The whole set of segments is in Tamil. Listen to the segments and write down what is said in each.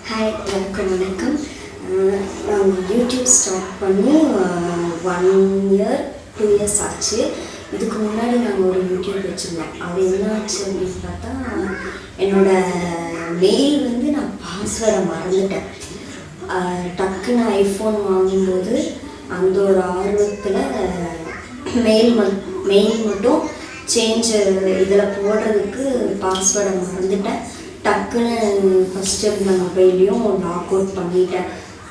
ஹாய் எல்லாருக்கும் வணக்கம். நாங்கள் யூடியூப் ஸ்டார்ட் பண்ணி 1 இயர் 2 இயர்ஸ் ஆச்சு. இதுக்கு முன்னாடி நாங்கள் ஒரு யூடியூப் வச்சுருந்தோம். அது என்ன ஆச்சு அப்படின்னு பார்த்தா, என்னோடய மெயில் வந்து நான் பாஸ்வேர்டை மறந்துட்டேன். டக்குன்னு ஐஃபோன் வாங்கும்போது அந்த ஒரு ஆர்வத்தில் மெயில் மட்டும் சேஞ்ச் இதில் போடுறதுக்கு பாஸ்வேர்டை மறந்துட்டேன். டக்குன்னு ஃபஸ்ட்டு இருந்த மொபைலையும் லாக் அவுட் பண்ணிட்டேன்.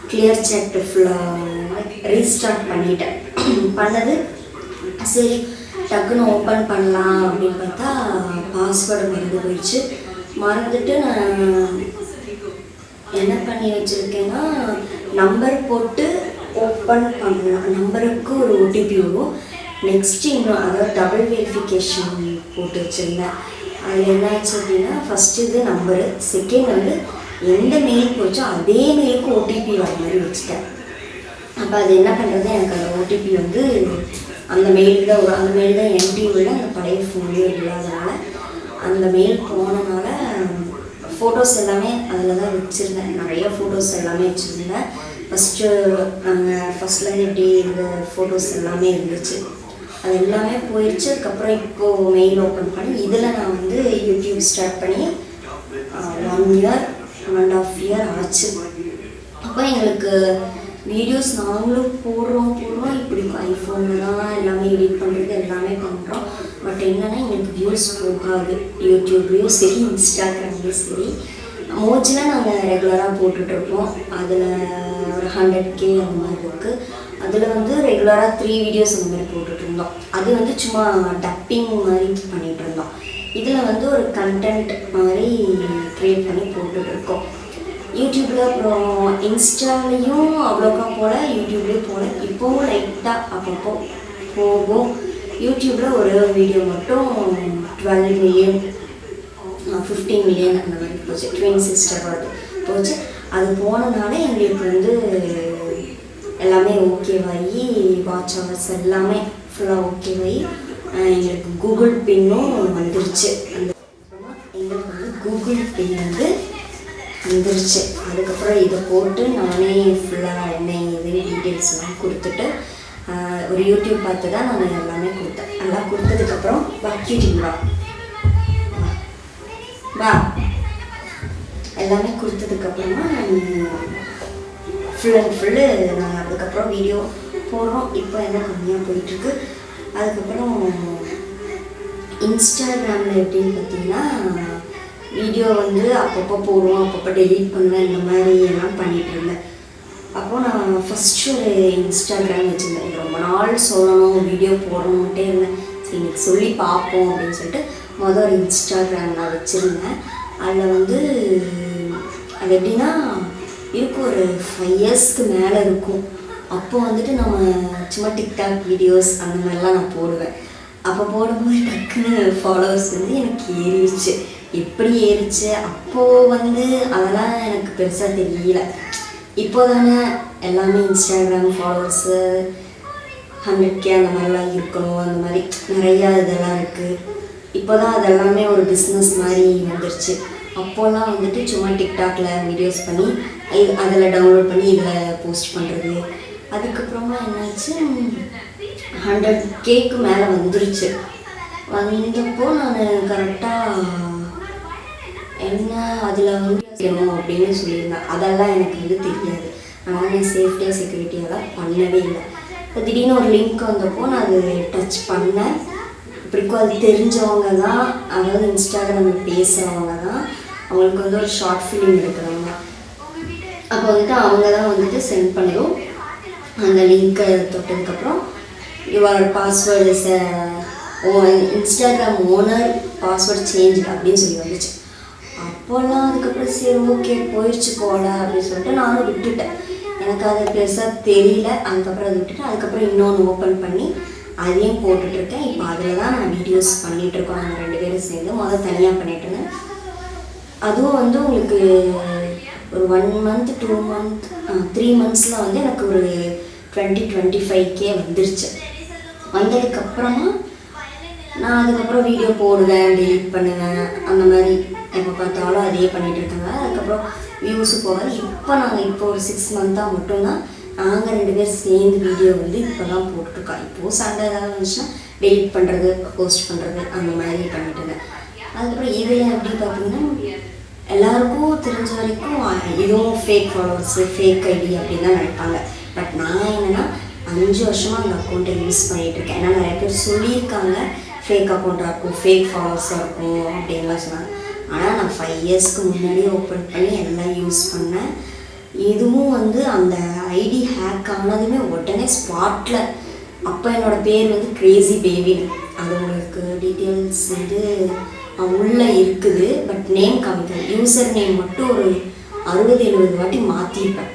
கிளியர் சேட் ஃபுல்லாக ரீஸ்டார்ட் பண்ணிட்டேன். பண்ணது சரி டக்குன்னு ஓப்பன் பண்ணலாம் அப்படின்னு பார்த்தா பாஸ்வேர்டு மறந்து போயிடுச்சு. மறந்துட்டு நான் என்ன பண்ணி வச்சுருக்கேன்னா, நம்பர் போட்டு ஓப்பன் பண்ணலாம். நம்பருக்கு ஒரு ஓடிபி வரும். நெக்ஸ்ட்டு இன்னும் அதாவது டபுள் வெரிஃபிகேஷன் போட்டு வச்சுருந்தேன். அதில் என்னாச்சு அப்படின்னா, ஃபஸ்ட்டு இது நம்பரு, செகண்ட் வந்து எந்த மெயில் போச்சோ அதே மெயிலுக்கு ஓடிபி வர மாதிரி வச்சுட்டேன். அப்போ அது என்ன பண்ணுறது, எனக்கு அந்த ஓடிபி வந்து அந்த மெயில் தான் அந்த மெயில் தான் என்டிவியில் அந்த பழைய ஃபோன்லேயே இல்லாதனால அந்த மெயில் போனனால ஃபோட்டோஸ் எல்லாமே அதில் தான் வச்சுருந்தேன். நிறைய ஃபோட்டோஸ் எல்லாமே வச்சுருந்தேன். ஃபஸ்ட்லேருந்து எப்படி இந்த ஃபோட்டோஸ் எல்லாமே இருந்துச்சு, அது எல்லாமே போயிடுச்சு. அதுக்கப்புறம் இப்போது மெயில் ஓப்பன் பண்ணி இதில் நான் வந்து யூடியூப் ஸ்டார்ட் பண்ணி 1 இயர் 1.5 இயர் ஆச்சு. அப்போ எங்களுக்கு வீடியோஸ் நாங்களும் போடுறோம் இப்படி ஐஃபோனில் தான் எல்லாமே எடிட் பண்ணுறது எல்லாமே பண்ணுறோம். பட் என்னென்னா எங்களுக்கு வியூஸ் போகாது. யூடியூப்லேயும் சரி, இன்ஸ்டாகிராம்லேயும் சரி. மோஸ்ட்லியாக நாங்கள் ரெகுலராக போட்டுட்ருப்போம். அதில் ஒரு 100K அந்த மாதிரி இருக்குது. அதில் வந்து ரெகுலராக 3 வீடியோஸ் அந்த மாதிரி போட்டுட்ருந்தோம். அது வந்து சும்மா டப்பிங் மாதிரி பண்ணிகிட்டு இருந்தோம். இதில் வந்து ஒரு கண்டென்ட் மாதிரி க்ரியேட் பண்ணி போட்டுட்ருக்கோம். யூடியூப்பில் அப்புறம் இன்ஸ்டாலையும் அவ்வளோக்கா போல், யூடியூப்லேயும் போல். இப்போவும் லைட்டாக அப்பப்போ போகும். யூடியூப்பில் ஒரு வீடியோ மட்டும் 12 மில்லியன் 15 மில்லியன் அந்த மாதிரி போச்சு. ட்வின் சிஸ்டரோடு போச்சு. அது போனதுனால எங்களுக்கு வந்து எல்லாமே ஓகேவாகி வாட்ச் ஹவர்ஸ் எல்லாமே ஃபுல்லாக ஓகேவாகி எங்களுக்கு கூகுள் பின்னும் வந்துருச்சு. அதுக்கப்புறமா எங்களுக்கு வந்து கூகுள் பின் வந்து வந்துருச்சு. அதுக்கப்புறம் இதை போட்டு நானே ஃபுல்லாக என்ன இது டீட்டெயில்ஸ்லாம் கொடுத்துட்டு ஒரு யூடியூப் பார்த்து தான் நான் எல்லாமே கொடுத்தேன். எல்லாம் கொடுத்ததுக்கப்புறம் வக்கிட்டீங்களா வா எல்லாமே கொடுத்ததுக்கப்புறமா நான் ஃபுல் அண்ட் ஃபுல்லு நாங்கள் அதுக்கப்புறம் வீடியோ போடுறோம். இப்போ என்ன கம்மியாக போயிட்டுருக்கு. அதுக்கப்புறம் இன்ஸ்டாகிராமில் எப்படின்னு பார்த்தீங்கன்னா, வீடியோ வந்து அப்பப்போ போடுவோம், அப்பப்போ டெலீட் பண்ணுவேன், இந்த மாதிரி எல்லாம் பண்ணிகிட்டு இருந்தேன். அப்போது நான் ஃபஸ்ட்டு ஒரு இன்ஸ்டாகிராம் வச்சுருந்தேன். ரொம்ப நாள் சொல்லணும், வீடியோ போடணுன்ட்டே இருந்தேன். சரி இன்னைக்கு சொல்லி பார்ப்போம் அப்படின்னு சொல்லிட்டு ஒரு இன்ஸ்டாகிராம் நான் வச்சுருந்தேன். அதில் வந்து அது எப்படின்னா இருக்கும், ஒரு 5 இயர்ஸ்க்கு மேலே இருக்கும். அப்போ வந்துட்டு நம்ம சும்மா டிக்டாக் வீடியோஸ் அந்த மாதிரிலாம் நான் போடுவேன். அப்போ போடும்போது டக்குன்னு ஃபாலோவர்ஸ் வந்து எனக்கு ஏறிடுச்சு. எப்படி ஏறிச்சு அப்போது வந்து அதெல்லாம் எனக்கு பெருசாக தெரியல. இப்போ தானே எல்லாமே இன்ஸ்டாகிராம் ஃபாலோவர்ஸு 100K அந்த மாதிரிலாம் இருக்கணும், அந்த மாதிரி நிறையா இதெல்லாம் இருக்குது. இப்போ தான் அதெல்லாமே ஒரு பிஸ்னஸ் மாதிரி வந்துருச்சு. அப்போல்லாம் வந்துட்டு சும்மா டிக்டாக்ல வீடியோஸ் பண்ணி அதில் டவுன்லோட் பண்ணி இதில் போஸ்ட் பண்ணுறது. அதுக்கப்புறமா என்னாச்சு, 100Kக்கு மேலே வந்துருச்சு. வந்தப்போ நான் கரெக்டாக என்ன அதில் வந்து செய்யணும் அப்படின்னு சொல்லியிருந்தேன். அதெல்லாம் எனக்கு வந்து தெரியாது. நான் சேஃப்டியாக செக்யூரிட்டியெல்லாம் பண்ணவே இல்லை. இப்போ திடீர்னு ஒரு லிங்க் வந்தப்போ நான் அது டச் பண்ணேன். இப்படிக்கும் அது தெரிஞ்சவங்க தான், அதாவது இன்ஸ்டாகிராமில் பேசுகிறவங்க தான், அவங்களுக்கு வந்து ஒரு ஷார்ட் ஃபிலிம் எடுக்கிறவங்க. அப்போ வந்துட்டு அவங்க தான் வந்துட்டு சென்ட் பண்ணதும் அந்த லிங்க்கை தொட்டதுக்கப்புறம் your password Instagram owner password change அப்படின்னு சொல்லி வந்துச்சு. அப்போல்லாம் அதுக்கப்புறம் சரி ஓகே போயிடுச்சு போல அப்படின்னு சொல்லிட்டு நானும் விட்டுட்டேன். எனக்கு அது பெருசாக தெரியல. அதுக்கப்புறம் அதை விட்டுட்டு அதுக்கப்புறம் இன்னொன்று ஓப்பன் பண்ணி அதையும் போட்டுட்ருக்கேன். இப்போ அதில் தான் நான் வீடியோஸ் பண்ணிகிட்ருக்கோம். நாங்கள் 2 பேரும் சேர்ந்து தனியாக பண்ணிகிட்டு இருந்தேன். அதுவும் வந்து உங்களுக்கு ஒரு 1 மந்த் 2 மந்த் 3 மந்த்ஸில் வந்து எனக்கு ஒரு 20-25K வந்துருச்சு. வந்ததுக்கப்புறமா நான் அதுக்கப்புறம் வீடியோ போடுவேன், டெலிட் பண்ணுவேன், அந்த மாதிரி எப்போ பார்த்தாலும் அதே பண்ணிகிட்டு இருக்காங்க. அதுக்கப்புறம் வியூஸு போகாது. இப்போ ஒரு 6 மந்த்தாக மட்டும்தான் நாங்கள் 2 பேர் சேர்ந்து வீடியோ வந்து இப்போ தான் போட்டுருக்கோம். இப்போது சண்டை ஏதாவது இருந்துச்சுன்னா டெலிட் பண்ணுறது, போஸ்ட் பண்ணுறது, அந்த மாதிரி பண்ணிட்டு இருந்தேன். அதுக்கப்புறம் இதில் எப்படி பார்த்தீங்கன்னா எல்லாருக்கும் தெரிஞ்ச வரைக்கும் இதுவும் ஃபேக் ஃபாலோவர்ஸு, ஃபேக் ஐடி அப்படின்னு தான் நினைப்பாங்க. பட் நான் என்னென்னா 5 வருஷமாக அந்த அக்கௌண்ட்டை யூஸ் பண்ணிகிட்ருக்கேன். ஏன்னா நிறைய பேர் சொல்லியிருக்காங்க ஃபேக் அக்கௌண்ட்டாக இருக்கும், ஃபேக் ஃபாலோவர்ஸாக இருக்கும் அப்படின்லாம் சொன்னாங்க. ஆனால் நான் 5 இயர்ஸ்க்கு முன்னாடியே ஓப்பன் பண்ணி எல்லாம் யூஸ் பண்ணேன். இதுவும் வந்து அந்த ஐடி ஹேக் ஆனதுமே உடனே ஸ்பாட்டில் அப்போ என்னோடய பேர் வந்து கிரேசி பேபின்னு, அது உங்களுக்கு டீட்டெயில்ஸ் வந்து உள்ளே இருக்குது. பட் நேம் காமிக்காது. யூசர் நேம் மட்டும் ஒரு 60-70 வாட்டி மாற்றிருப்பேன்.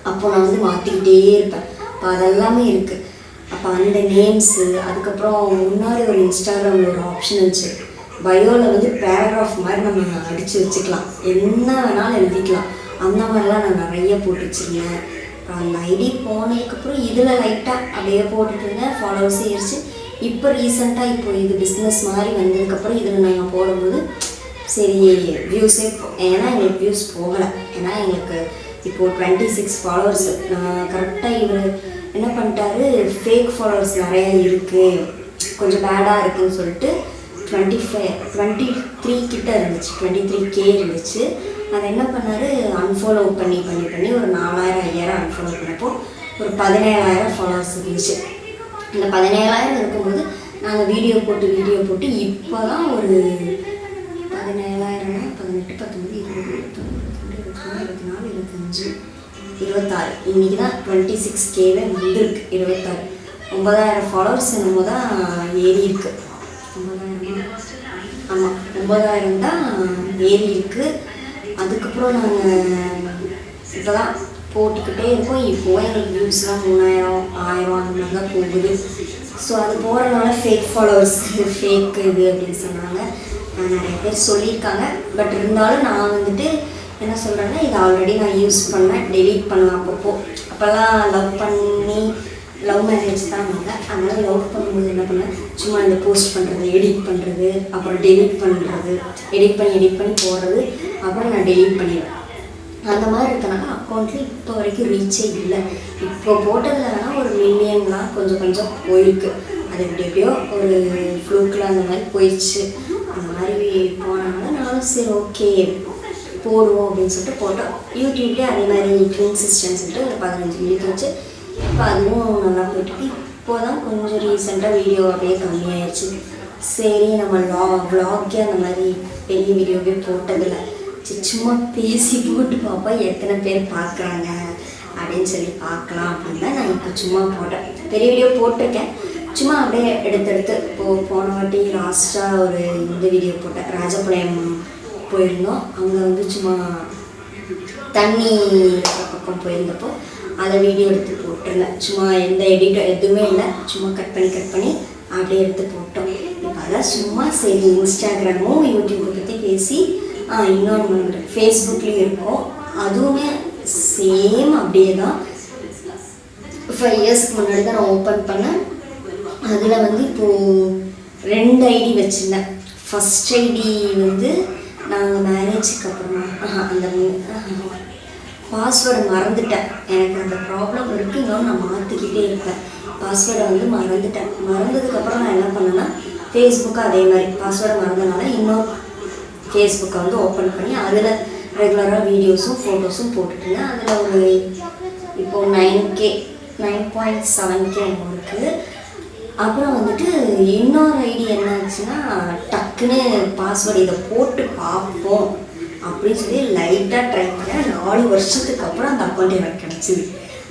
அப்போ நான் வந்து மாற்றிக்கிட்டே இருப்பேன். அப்போ அதெல்லாமே இருக்குது. அப்போ அந்த நேம்ஸு, அதுக்கப்புறம் முன்னாடி ஒரு இன்ஸ்டாகிராமில் ஒரு ஆப்ஷன் இருந்துச்சு, பயோவில் வந்து பேராகிராஃப் மாதிரி நம்ம அடித்து வச்சுக்கலாம், என்ன வேணாலும் எழுதிக்கலாம். அந்த மாதிரிலாம் நான் நிறைய போட்டு வச்சுருந்தேன். அந்த ஐடி போனதுக்கப்புறம் இதில் லைட்டாக அப்படியே போட்டுட்டு இருந்தேன். ஃபாலோவர்ஸ் ஏறிச்சு. இப்போ ரீசெண்டாக இப்போ இது பிஸ்னஸ் மாதிரி வந்ததுக்கப்புறம் இதில் நாங்கள் போடும்போது சரி வியூஸே ஏன்னா எங்களுக்கு வியூஸ் போகலை. ஏன்னா எங்களுக்கு இப்போது 26 ஃபாலோவர்ஸு. நான் கரெக்டாக இவர் என்ன பண்ணிட்டாரு, ஃபேக் ஃபாலோவர்ஸ் நிறையா இருக்குது, கொஞ்சம் பேடாக இருக்குதுன்னு சொல்லிட்டு 23 கிட்ட இருந்துச்சு, 23K இருந்துச்சு. அதை என்ன பண்ணார், அன்ஃபாலோ பண்ணி ஒரு 4000-5000 அன்ஃபாலோ பண்ணப்போ ஒரு 17000 ஃபாலோவர்ஸ் இருந்துச்சு. இந்த 17000 இருக்கும்போது நாங்கள் வீடியோ போட்டு இப்போ தான் ஒரு 17000, 18, 19, 20, 21, 22, 23, 24, 25, 26 இன்றைக்கி தான் 26Kவே வந்துருக்கு. 26 9000 ஃபாலோவர்ஸ் என்னமோ தான் ஏறி இருக்குது. 9000, ஆமாம் 9000 தான் ஏறி இருக்குது. அதுக்கப்புறம் நாங்கள் இப்போ தான் போட்டுக்கிட்டே இருக்கோம். இப்போது எங்களுக்கு வியூஸ்லாம் 3000, 1000 அந்த மாதிரி தான் போகுது. ஸோ அது போகிறதுனால ஃபேக் ஃபாலோவர்ஸ், ஃபேக் இது அப்படின்னு சொன்னாங்க. நிறைய பேர் சொல்லியிருக்காங்க. பட் இருந்தாலும் நான் வந்துட்டு என்ன சொல்கிறேன்னா, இதை ஆல்ரெடி நான் யூஸ் பண்ணேன், டெலீட் பண்ணலாம் அப்போல்லாம் லவ் மேரேஜ் தான் இருந்தாங்க. அதனால் லவ் பண்ணும்போது என்ன பண்ணேன், சும்மா இந்த போஸ்ட் பண்ணுறது, எடிட் பண்ணுறது, அப்புறம் டெலீட் பண்ணுறது, எடிட் பண்ணி போடுறது, அப்புறம் நான் டெலீட் பண்ணிடுவேன். அந்த மாதிரி இருக்கனால அக்கௌண்ட்டில் இப்போ வரைக்கும் ரீச்சே இல்லை. இப்போ போட்டதில் வேணால் ஒரு மில்லியன்லாம் கொஞ்சம் போயிருக்கு. அது எப்படியோ ஒரு ஃப்ளூக்கில் அந்த மாதிரி போயிடுச்சு. அந்த மாதிரி போனதுனால நானும் சரி ஓகே போடுவோம் அப்படின்னு சொல்லிட்டு போட்டோம். யூடியூப்லேயே அதே மாதிரி ட்வின் சிஸ்டர்னு சொல்லிட்டு ஒரு 15 வீடியோ வச்சு இப்போ அதுவும் நல்லா போயிட்டு இப்போது தான் கொஞ்சம் ரீசெண்டாக வீடியோ அப்படியே கம்மியாயிடுச்சு. சரி நம்ம வ்ளாக்கே அந்த மாதிரி பெரிய வீடியோவே போட்டதில்லை, சும்மா பேசி போட்டு பார்ப்பா எத்தனை பேர் பார்க்குறாங்க அப்படின்னு சொல்லி பார்க்கலாம் அப்படின்னு தான் நான் இப்போ சும்மா போட்டேன். பெரிய வீடியோ போட்டிருக்கேன், சும்மா அப்படியே எடுத்து போன வாட்டி லாஸ்ட்டாக ஒரு இந்த வீடியோ போட்டேன். ராஜபாளையம் போயிருந்தோம். அங்கே வந்து சும்மா தண்ணி பக்கம் போயிருந்தப்போ அதை வீடியோ எடுத்து போட்டிருந்தேன். சும்மா எந்த எடிட்டர் எதுவுமே இல்லை, சும்மா கட் பண்ணி அப்படியே எடுத்து போட்டோம். இப்போ அதான் சும்மா சரி இன்ஸ்டாகிராமும் யூடியூப்பை பற்றி பேசி இன்னொன்று ஃபேஸ்புக்லேயும் இருக்கும். அதுவுமே சேம் அப்படியே தான் 5 இயர்ஸ்க்கு முன்னாடி தான் நான் ஓப்பன் பண்ணேன். அதில் வந்து இப்போது 2 ஐடி வச்சுருந்தேன். ஃபஸ்ட் ஐடி வந்து நாங்கள் மேரேஜுக்கு அப்புறமா அந்த பாஸ்வேர்டை மறந்துட்டேன். எனக்கு அந்த ப்ராப்ளம் இருக்குது. இன்னொன்று நான் மாற்றிக்கிட்டே இருப்பேன். பாஸ்வேர்டை வந்து மறந்ததுக்கப்புறம் நான் என்ன பண்ணேன்னா, ஃபேஸ்புக்கு அதே மாதிரி பாஸ்வேர்டை மறந்தனால இன்னொரு ஃபேஸ்புக்கை வந்து ஓப்பன் பண்ணி அதில் ரெகுலராக வீடியோஸும் ஃபோட்டோஸும் போட்டுட்டேன். அதில் ஒரு இப்போது 9.7K இருக்குது. அப்புறம் வந்துட்டு இன்னொரு ஐடி என்ன ஆச்சுன்னா, டக்குன்னு பாஸ்வேர்டு இதை போட்டு பார்ப்போம் அப்படின்னு சொல்லி லைட்டாக ட்ரை பண்ணேன். 4 வருஷத்துக்கு அப்புறம் அந்த அக்கௌண்ட் எனக்கு கிடச்சிது.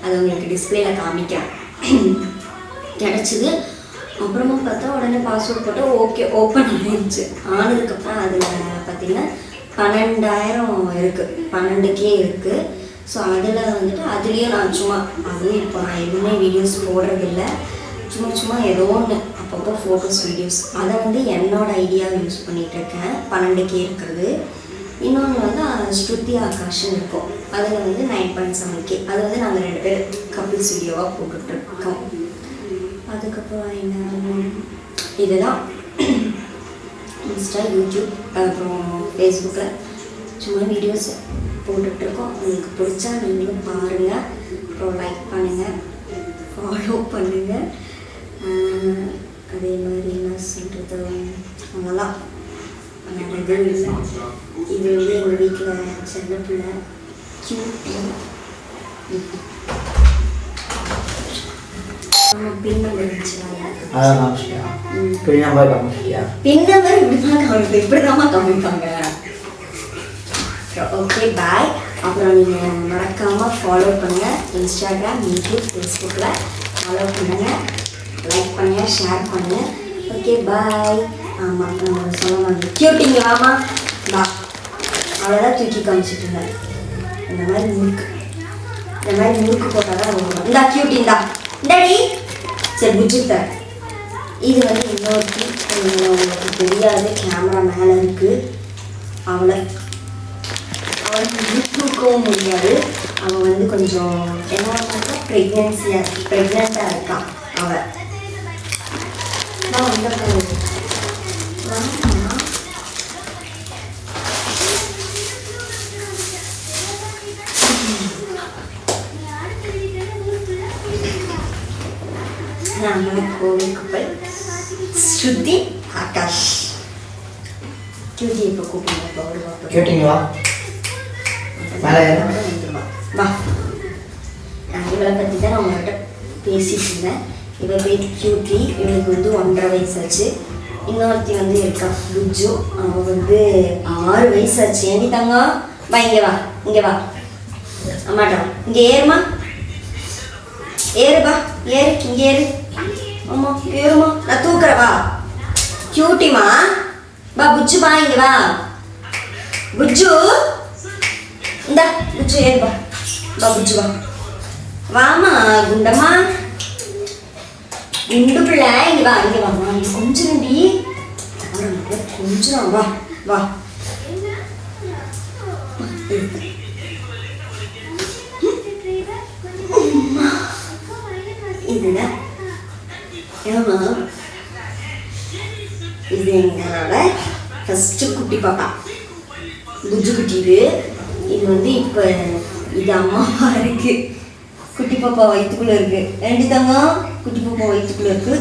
அது உங்களுக்கு டிஸ்பிளேயில் காமிக்கிறேன். கிடச்சிது. அப்புறமா பார்த்தா உடனே பாஸ்வேர்ட் போட்டால் ஓகே ஓப்பன் ஆகிடுச்சு. ஆனதுக்கப்புறம் அதில் பார்த்திங்கன்னா 12,000 இருக்குது, 12K இருக்குது. ஸோ அதில் வந்துட்டு அதுலேயும் நான் சும்மா அதுவும் இப்போ நான் எதுவுமே வீடியோஸ் போடுறதில்ல, சும்மா ஏதோ ஒன்று அப்பப்போ ஃபோட்டோஸ் வீடியோஸ் அதை வந்து என்னோட ஐடியாவை யூஸ் பண்ணிகிட்ருக்கேன். 12K இருக்கிறது. இன்னொன்று வந்து ஸ்ருதி ஆகாஷ்னு இருக்கும், அதில் வந்து 9.7K. அது வந்து நாங்கள் 2 பேர் கப்பிள்ஸ் வீடியோவாக போட்டுட்ருக்கோம். அதுக்கப்புறம் என்ன இதுதான் இன்ஸ்டா, யூடியூப், அப்புறம் ஃபேஸ்புக்கில் சும்மா வீடியோஸ் போட்டுட்ருக்கோம். உங்களுக்கு பிடிச்சா நீங்களும் பாருங்கள், அப்புறம் லைக் பண்ணுங்கள், ஃபாலோ பண்ணுங்கள். அதே மாதிரி என்ன சொல்கிறது, அவ்வளோதான், வேறு எதுவும் இல்லை. இது வந்து எங்கள் வீட்டில் சின்ன பிள்ளை கியூட்டி. பின் நம்பர் இப்படிதாம்மா காமிப்பாங்க. Okay bye. அப்புறம் நீங்கள் மறக்காமல் ஃபாலோ பண்ணுங்கள். இன்ஸ்டாகிராம், யூடியூப், ஃபேஸ்புக்கில் ஃபாலோ பண்ணுங்கள், லைக் பண்ணுங்கள், ஷேர் பண்ணுங்கள். Okay bye. ஆமாம், நம்ம சொல்ல மாதிரி கியூட்டிங்க வாமா வா, அவ்வளோதான் தூக்கி காமிச்சிட்டு இருந்தேன். இந்த மாதிரி முறுக்கு போட்டால் தான் ரொம்ப இந்தா கியூட்டி இந்தா இந்தாடி. சரி புஜ்ஜித்த இது வந்து இன்னொருத்தி, உங்களுக்கு தெரியாது, கேமரா மேலே இருக்குது. அவளுக்கு தூக்கவும் முடியாது. அவள் வந்து கொஞ்சம் என்ன ப்ரெக்னெண்ட்டாக இருக்கான். அவள் நான் வந்து கோவிலுக்கு போய் ஸ்ருதி, ஆகாஷ், கியூட்டி இப்போ கூப்பிடுங்க. வா, இவளை பற்றி தான் நான் உங்கள்கிட்ட பேசிட்டு இருந்தேன். இவள் பேர் கியூட்டி. இவளுக்கு வந்து 1.5 வயசாச்சு. இன்னொருத்தி வந்து இருக்கா புஜ்ஜு, அவள் வந்து 6 வயசாச்சு. ஏண்டி தங்கம் வா, இங்கே வா, இங்கே வா, அம்மாட்டா இங்கே ஏறுமா, ஏறுப்பா, ஏறு, இங்கே ஏறு. ஆமா ஏறுமா, நான் தூக்குறவா. கியூட்டிமா வா, புஜ்ஜுமா இங்கே வா, புஜ்ஜு இந்தா புஜ்ஜு ஏறுப்பா, வா புஜ்ஜு வா, வாமா குண்டம்மா, குண்டு பிள்ளை இங்கே வா, இங்கே வாமா, இங்கே கொஞ்சம் கொஞ்சம் வா வா. இதுல இது எங்களோட ஃபஸ்ட்டு குட்டி பாப்பா புஜ்ஜு குட்டி. இது வந்து இப்போ இது அம்மாவா இருக்கு. குட்டி பாப்பா வயிற்றுக்குள்ளே இருக்கு. ரெண்டு தங்கம் குட்டி பாப்பா வயிற்றுக்குள்ளே இருக்கு.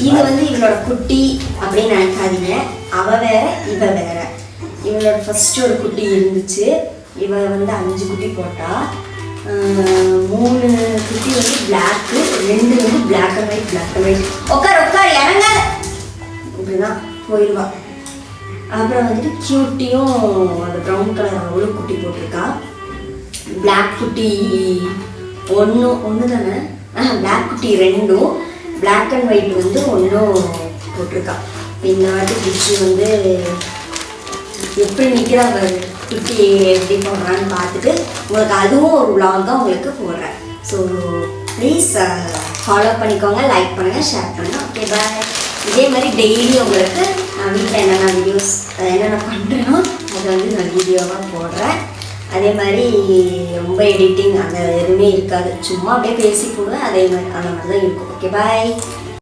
இது வந்து இவளோட குட்டி அப்படின்னு நினைக்காதீங்க. அவள் வேற இவ வேற. இவளோட ஃபஸ்ட்டு ஒரு குட்டி இருந்துச்சு. இவ வந்து 5 குட்டி போட்டா. 3 குட்டி வந்து பிளாக்கு, 2 வந்து பிளாக் அண்ட் ஒயிட். உட்கார் இறங்க, இப்படிதான் போயிடுவா. அப்புறம் வந்துட்டு கியூட்டியும் அந்த ப்ரௌன் கலர் அவளும் குட்டி போட்டிருக்கா. பிளாக் குட்டி ஒன்று தானே, பிளாக் குட்டி 2, பிளாக் அண்ட் ஒயிட் வந்து 1 போட்டிருக்கா. இந்த வாட்டி புஜ்ஜு வந்து எப்படி நிற்கிறாங்க குட்டி எப்படி போடுறான்னு பார்த்துட்டு உங்களுக்கு அதுவும் ஒரு விலாகாக உங்களுக்கு போடுறேன். ஸோ ப்ளீஸ் ஃபாலோ பண்ணிக்கோங்க, லைக் பண்ணுங்கள், ஷேர் பண்ணுங்கள். Okay bye. இதே மாதிரி டெய்லி உங்களுக்கு நான் வீட்டில் என்னென்ன பண்ணுறேனோ அதை வந்து நான் வீடியோவாக போடுறேன். அதே மாதிரி ரொம்ப எடிட்டிங் அந்த எதுவுமே இருக்காது, சும்மா அப்படியே பேசி போடுவேன். அதே மாதிரி அந்த மாதிரி தான் இருக்கும். Okay bye.